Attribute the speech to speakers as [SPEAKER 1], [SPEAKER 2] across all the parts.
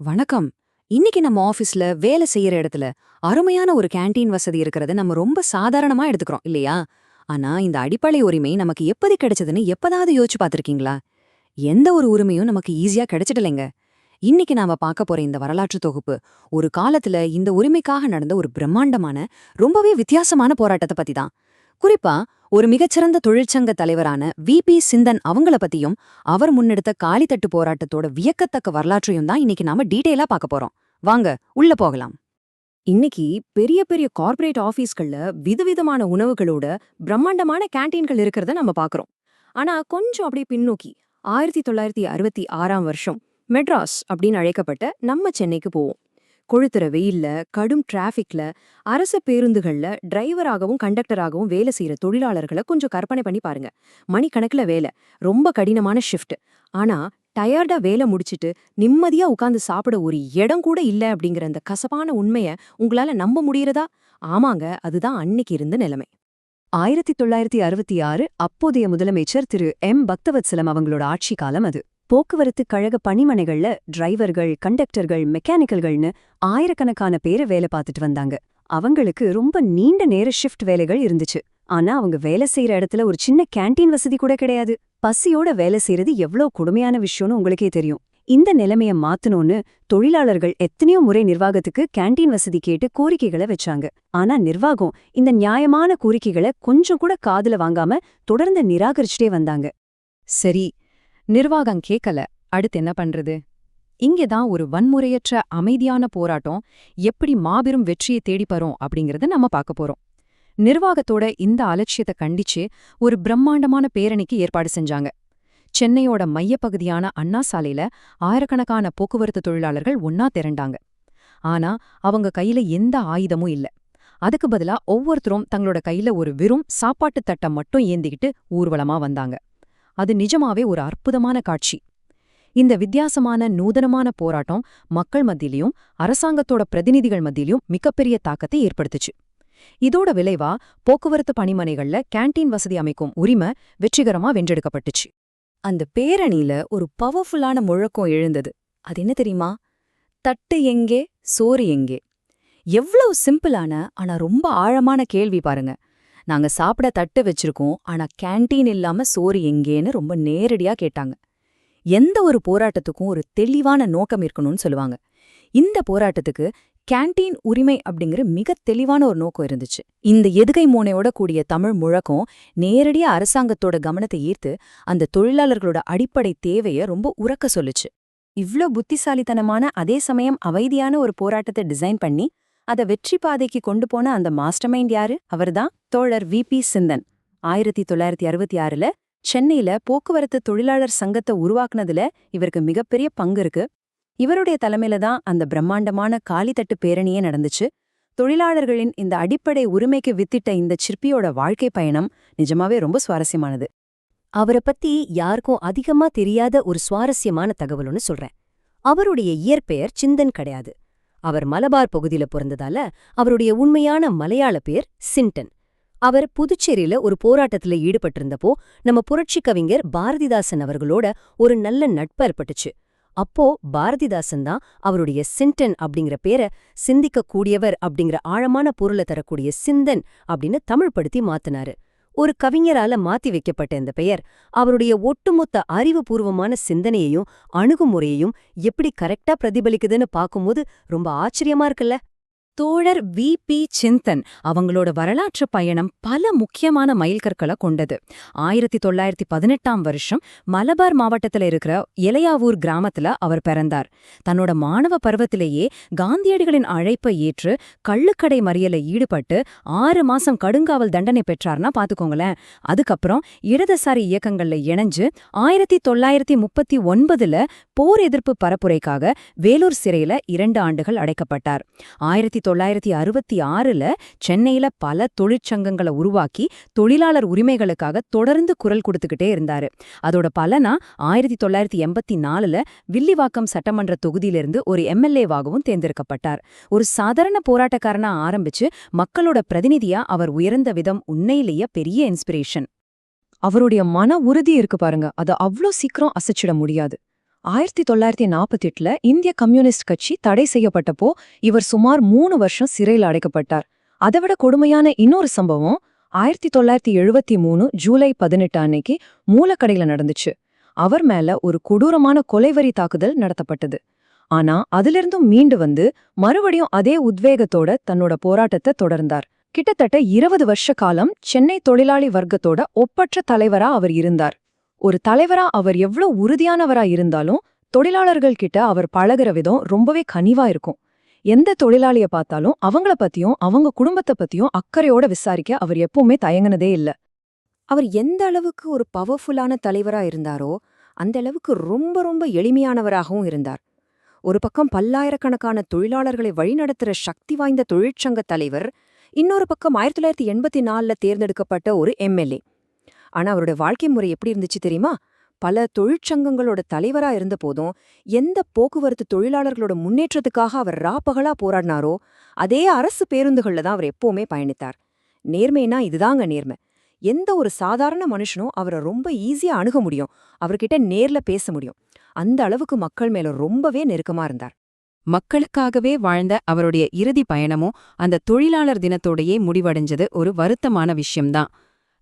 [SPEAKER 1] வணக்கம். இன்னைக்கு நம்ம ஆபீஸ்ல வேலை செய்யற இடத்துல அருமையான ஒரு கேண்டீன் வசதி இருக்கிறத நம்ம ரொம்ப சாதாரணமா எடுத்துக்கிறோம் இல்லையா? ஆனா இந்த அடிப்படை உரிமை நமக்கு எப்படி கிடைச்சதுன்னு எப்பதாவது யோசிச்சு பார்த்திருக்கீங்களா? எந்த ஒரு உரிமையும் நமக்கு ஈஸியா கிடைச்சிடலைங்க. இன்னைக்கு நாம பார்க்க போற இந்த வரலாற்று தொகுப்பு ஒரு காலத்துல இந்த உரிமைக்காக நடந்த ஒரு பிரம்மாண்டமான ரொம்பவே வித்தியாசமான போராட்டத்தை பத்தி தான். குறிப்பா ஒரு மிகச்சிறந்த தொழிற்சங்க தலைவரான வி.பி. சிந்தன் அவங்கள பத்தியும் அவர் முன்னெடுத்த காலித்தட்டு போராட்டத்தோட வியக்கத்தக்க வரலாற்றையும் தான் இன்னைக்கு நாம டீட்டெயிலா பார்க்க போறோம். வாங்க உள்ள போகலாம். இன்னைக்கு பெரிய பெரிய கார்ப்பரேட் ஆபீஸ்கள்ல விதவிதமான உணவுகளோட பிரம்மாண்டமான கேண்டீன்கள் இருக்கிறத நம்ம பார்க்கறோம். ஆனா கொஞ்சம் அப்படியே பின்னோக்கி 1966ஆம் வருஷம் மெட்ராஸ் அப்படின்னு அழைக்கப்பட்ட நம்ம சென்னைக்கு போவோம். கொளுத்துற வெயில்ல, கடும் டிராஃபிக்ல, அரசு பேருந்துகள்ல டிரைவராகவும் கண்டக்டராகவும் வேலை செய்யற தொழிலாளர்களை கொஞ்சம் கற்பனை பண்ணி பாருங்க. மணிக்கணக்குல வேலை, ரொம்ப கடினமான ஷிஃப்ட். ஆனா டயர்டா வேலை முடிச்சிட்டு நிம்மதியா உட்கார்ந்து சாப்பிட ஒரு இடம் கூட இல்ல அப்படிங்கிற அந்த கசப்பான உண்மைய உங்களால நம்ப முடியறதா? ஆமாங்க, அதுதான் அன்னைக்கு இருந்த நிலைமை. 1966 அப்போதைய முதலமைச்சர் திரு எம். பக்தவத்சலம் அவங்களோட ஆட்சி காலம் அது. போக்குவரத்து கழக பணிமனைகள்ல டிரைவர்கள், கண்டக்டர்கள், மெக்கானிக்கல்கள்னு ஆயிரக்கணக்கான பேரை வேலை பார்த்துட்டு வந்தாங்க. அவங்களுக்கு ரொம்ப நீண்ட நேர ஷிஃப்ட் வேலைகள் இருந்துச்சு. ஆனா அவங்க வேலை செய்யற இடத்துல ஒரு சின்ன கேண்டீன் வசதி கூட கிடையாது. பசியோட வேலை செய்யறது எவ்வளவு கொடுமையான விஷயம்னு உங்களுக்கே தெரியும். இந்த நிலைமைய மாத்தணும்னு தொழிலாளர்கள் எத்தனையோ முறை நிர்வாகத்துக்கு கேண்டீன் வசதி கேட்டு கோரிக்கைகளை வச்சாங்க. ஆனா நிர்வாகம் இந்த நியாயமான கோரிக்கைகளை கொஞ்சம் கூட காதுல வாங்காம தொடர்ந்து நிராகரிச்சுட்டே வந்தாங்க. சரி, நிர்வாகம் கேட்கல, அடுத்து என்ன பண்றது? இங்கேதான் ஒரு வன்முறையற்ற அமைதியான போராட்டம் எப்படி மாபெரும் வெற்றியை தேடிப்பறோம் அப்படிங்கறத நம்ம பார்க்க போறோம். நிர்வாகத்தோட இந்த அலட்சியத்தை கண்டிச்சு ஒரு பிரம்மாண்டமான பேரணிக்கு ஏற்பாடு செஞ்சாங்க. சென்னையோட மையப்பகுதியான அண்ணா சாலையில ஆயிரக்கணக்கான போக்குவரத்து தொழிலாளர்கள் ஒன்னா திரண்டாங்க. ஆனா அவங்க கையில எந்த ஆயுதமும் இல்ல. அதுக்கு பதிலா ஒவ்வொருத்தரும் தங்களோட கையில ஒரு வெறும் சாப்பாட்டு தட்டை மட்டும் ஏந்திக்கிட்டு ஊர்வலமா வந்தாங்க. அது நிஜமாவே ஒரு அற்புதமான காட்சி. இந்த வித்தியாசமான நூதனமான போராட்டம் மக்கள் மத்தியிலையும் அரசாங்கத்தோட பிரதிநிதிகள் மத்தியிலையும் மிகப்பெரிய தாக்கத்தை ஏற்படுத்துச்சு. இதோட விளைவா போக்குவரத்து பணிமனைகள்ல கேண்டீன் வசதி அமைக்கும் உரிமை வெற்றிகரமா வென்றெடுக்கப்பட்டுச்சு. அந்த பேரணியில ஒரு பவர்ஃபுல்லான முழக்கம் எழுந்தது. அது என்ன தெரியுமா? தட்டு எங்கே, சோறு எங்கே? எவ்வளவு சிம்பிளான ஆனா ரொம்ப ஆழமான கேள்வி பாருங்க. நாங்க சாப்பிட தட்டு வச்சிருக்கோம், ஆனா கேண்டீன் இல்லாம சோறு எங்கேன்னு ரொம்ப நேரடியா கேட்டாங்க. எந்த ஒரு போராட்டத்துக்கும் ஒரு தெளிவான நோக்கம் இருக்கணும்னு சொல்லுவாங்க. இந்த போராட்டத்துக்கு கேண்டீன் உரிமை அப்படிங்கிற மிக தெளிவான ஒரு நோக்கம் இருந்துச்சு. இந்த எதுகை மோனையோட கூடிய தமிழ் முழக்கம் நேரடியா அரசாங்கத்தோட கவனத்தை ஈர்த்து அந்த தொழிலாளர்களோட அடிப்படை தேவைய ரொம்ப உரக்க சொல்லுச்சு. இவ்ளோ புத்திசாலித்தனமான அதே சமயம் அமைதியான ஒரு போராட்டத்தை டிசைன் பண்ணி அத வெற்றி பாதைக்கு கொண்டு போன அந்த மாஸ்டர் மைண்ட் யாரு? அவர்தான் தோழர் வி.பி. சிந்தன். 1966ல சென்னையில போக்குவரத்து தொழிலாளர் சங்கத்தை உருவாக்குனதுல இவருக்கு மிகப்பெரிய பங்கு இருக்கு. இவருடைய தலைமையில தான் அந்த பிரம்மாண்டமான காலித்தட்டு பேரணியே நடந்துச்சு. தொழிலாளர்களின் இந்த அடிப்படை உரிமைக்கு வித்திட்ட இந்த சிற்பியோட வாழ்க்கை பயணம் நிஜமாவே ரொம்ப சுவாரஸ்யமானது.
[SPEAKER 2] அவரை பத்தி யாருக்கும் அதிகமா தெரியாத ஒரு சுவாரஸ்யமான தகவல்னு சொல்றேன். அவருடைய இயற்பெயர் சிந்தன் கிடையாது. அவர் மலபார் பகுதியில பிறந்ததால அவருடைய உண்மையான மலையாள பேர் சிண்டன். அவர் புதுச்சேரியில ஒரு போராட்டத்துல ஈடுபட்டிருந்தப்போ நம்ம புரட்சி கவிஞர் பாரதிதாசன் அவர்களோட ஒரு நல்ல நட்பு ஏற்பட்டுச்சு. அப்போ பாரதிதாசன் தான் அவருடைய சிண்டன் அப்படிங்கிற பேரை சிந்திக்க கூடியவர் அப்படிங்கிற ஆழமான பொருளை தரக்கூடிய சிந்தன் அப்படின்னு தமிழ்படுத்தி மாத்தினாரு. ஒரு கவிஞரால மாத்தி வைக்கப்பட்ட இந்த பெயர் அவருடைய ஒட்டுமொத்த அறிவுபூர்வமான சிந்தனையையும் அணுகுமுறையையும் எப்படி கரெக்டா பிரதிபலிக்குதுன்னு பார்க்கும்போது ரொம்ப ஆச்சரியமா இருக்குல்ல.
[SPEAKER 1] தோழர் வி.பி. சிந்தன் அவங்களோட வரலாற்று பயணம் பல முக்கியமான மைல்கற்களை கொண்டது. 1918ஆம் வருஷம் மலபார் மாவட்டத்துல இருக்கிற எலையாவூர் கிராமத்துல அவர் பிறந்தார். தன்னோட மாணவ பருவத்திலேயே காந்தியடிகளின் அழைப்பை ஏற்று கள்ளுக்கடை மறியல ஈடுபட்டு 6 மாசம் கடுங்காவல் தண்டனை பெற்றார்னா பாத்துக்கோங்களேன். அதுக்கப்புறம் இடதுசாரி இயக்கங்கள்ல இணைஞ்சு 1939ல போர் எதிர்ப்பு பரப்புரைக்காக வேலூர் சிறையில 2 ஆண்டுகள் அடைக்கப்பட்டார். 1966ல சென்னையில பல தொழிற்சங்கங்களை உருவாக்கி தொழிலாளர் உரிமைகளுக்காக தொடர்ந்து குரல் கொடுத்துக்கிட்டே இருந்தாரு. அதோட பலனா 1984ல வில்லிவாக்கம் சட்டமன்ற தொகுதியிலிருந்து ஒரு எம்எல்ஏவாகவும் தேர்ந்தெடுக்கப்பட்டார். ஒரு சாதாரண போராட்டக்காரனா ஆரம்பிச்சு மக்களோட பிரதிநிதியா அவர் உயர்ந்த விதம் உண்மையிலேயே பெரிய இன்ஸ்பிரேஷன். அவருடைய மன உறுதி இருக்கு பாருங்க, அது அவ்ளோ சீக்கிரம் அசைச்சிட முடியாது. 1948ல இந்திய கம்யூனிஸ்ட் கட்சி தடை செய்யப்பட்டப்போ இவர் சுமார் 3 வருஷம் சிறையில் அடைக்கப்பட்டார். அதைவிட கொடுமையான இன்னொரு சம்பவம் 1973 ஜூலை 18 அன்னைக்கு மூலக்கடையில நடந்துச்சு. அவர் மேல ஒரு கொடூரமான கொலைவெறி தாக்குதல் நடத்தப்பட்டது. ஆனா அதிலிருந்தும் மீண்டு வந்து மறுபடியும் அதே உத்வேகத்தோட தன்னோட போராட்டத்தை தொடர்ந்தார். கிட்டத்தட்ட 20 வருஷ காலம் சென்னை தொழிலாளி வர்க்கத்தோட ஒப்பற்ற தலைவரா அவர் இருந்தார். ஒரு தலைவரா அவர் எவ்வளவு உறுதியானவரா இருந்தாலும் தொழிலாளர்கள் கிட்ட அவர் பழகுற விதம் ரொம்பவே கனிவா இருக்கும். எந்த தொழிலாளிய பார்த்தாலும் அவங்கள பத்தியும் அவங்க குடும்பத்தை பத்தியும் அக்கறையோட விசாரிக்க அவர் எப்பவுமே தயங்கினதே இல்ல.
[SPEAKER 2] அவர் எந்த அளவுக்கு ஒரு பவர்ஃபுல்லான தலைவரா இருந்தாரோ அந்த அளவுக்கு ரொம்ப ரொம்ப எளிமையானவராகவும் இருந்தார். ஒரு பக்கம் பல்லாயிரக்கணக்கான தொழிலாளர்களை வழிநடத்துற சக்தி வாய்ந்த தொழிற்சங்க தலைவர், இன்னொரு பக்கம் 1984ல தேர்ந்தெடுக்கப்பட்ட ஒரு எம்எல்ஏ. ஆனா அவரோட வாழ்க்கை முறை எப்படி இருந்துச்சு தெரியுமா? பல தொழிற்சங்கங்களோட தலைவரா இருந்த போதும் எந்த போக்குவரத்து தொழிலாளர்களோட முன்னேற்றத்துக்காக அவர் ராப்பகலா போராடினாரோ அதே அரசு பேருந்துகள்ல தான் அவர் எப்பவுமே பயணித்தார். நேர்மைனா இதுதாங்க நேர்மை. எந்த ஒரு சாதாரண மனுஷனும் அவரை ரொம்ப ஈஸியா அணுக முடியும், அவர்கிட்ட நேர்ல பேச முடியும். அந்த அளவுக்கு மக்கள் மேல ரொம்பவே நெருக்கமா இருந்தார்.
[SPEAKER 3] மக்களுக்காகவே வாழ்ந்த அவருடைய இறுதி பயணமும் அந்த தொழிலாளர் தினத்தோடையே முடிவடைஞ்சது ஒரு வருத்தமான விஷயம்தான்.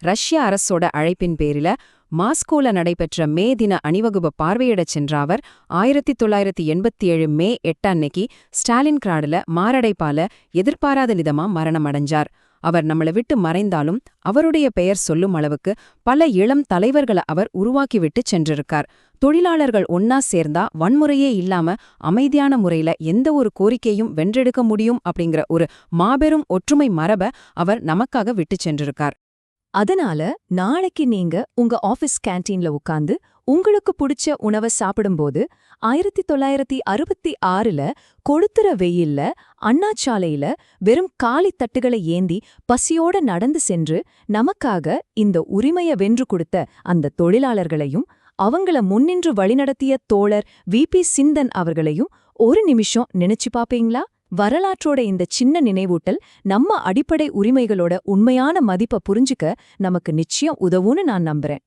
[SPEAKER 3] ரஷ்ய அரசோட அழைப்பின் பேரில மாஸ்கோல நடைபெற்ற மே தின அணிவகுப்பை பார்வையிடச் சென்ற அவர் 1987 மே 8 அன்னைக்கு ஸ்டாலின்கிராடுல மாரடைப்பால எதிர்பாராத விதமா மரணமடைஞ்சார். அவர் நம்மள விட்டு மறைந்தாலும் அவருடைய பெயர் சொல்லும் அளவுக்கு பல இளம் தலைவர்களை அவர் உருவாக்கிவிட்டு சென்றிருக்கார். தொழிலாளர்கள் ஒன்னா சேர்ந்தா வன்முறையே இல்லாம அமைதியான முறையில எந்த ஒரு கோரிக்கையும் வென்றெடுக்க முடியும் அப்படிங்கிற ஒரு மாபெரும் ஒற்றுமை மரபை அவர் நமக்காக விட்டு சென்றிருக்கார்.
[SPEAKER 1] அதனால நாளைக்கு நீங்க உங்க ஆபீஸ் கேண்டீன்ல உட்கார்ந்து உங்களுக்கு பிடிச்ச உணவை சாப்பிடும்போது 1966ல கொளுத்துற வெயில்ல அண்ணாச்சாலையில வெறும் காலி தட்டுகளை ஏந்தி பசியோட நடந்து சென்று நமக்காக இந்த உரிமையை வென்று கொடுத்த அந்த தொழிலாளர்களையும் அவங்கள முன்னின்று வழிநடத்திய தோழர் விபி சிந்தன் அவர்களையும் ஒரு நிமிஷம் நினைச்சு பாப்பீங்களா? வரலாற்றோட இந்த சின்ன நினைவூட்டல் நம்ம அடிப்படை உரிமைகளோட உண்மையான மதிப்பை புரிஞ்சுக்க நமக்கு நிச்சயம் உதவும்னு நான் நம்புறேன்.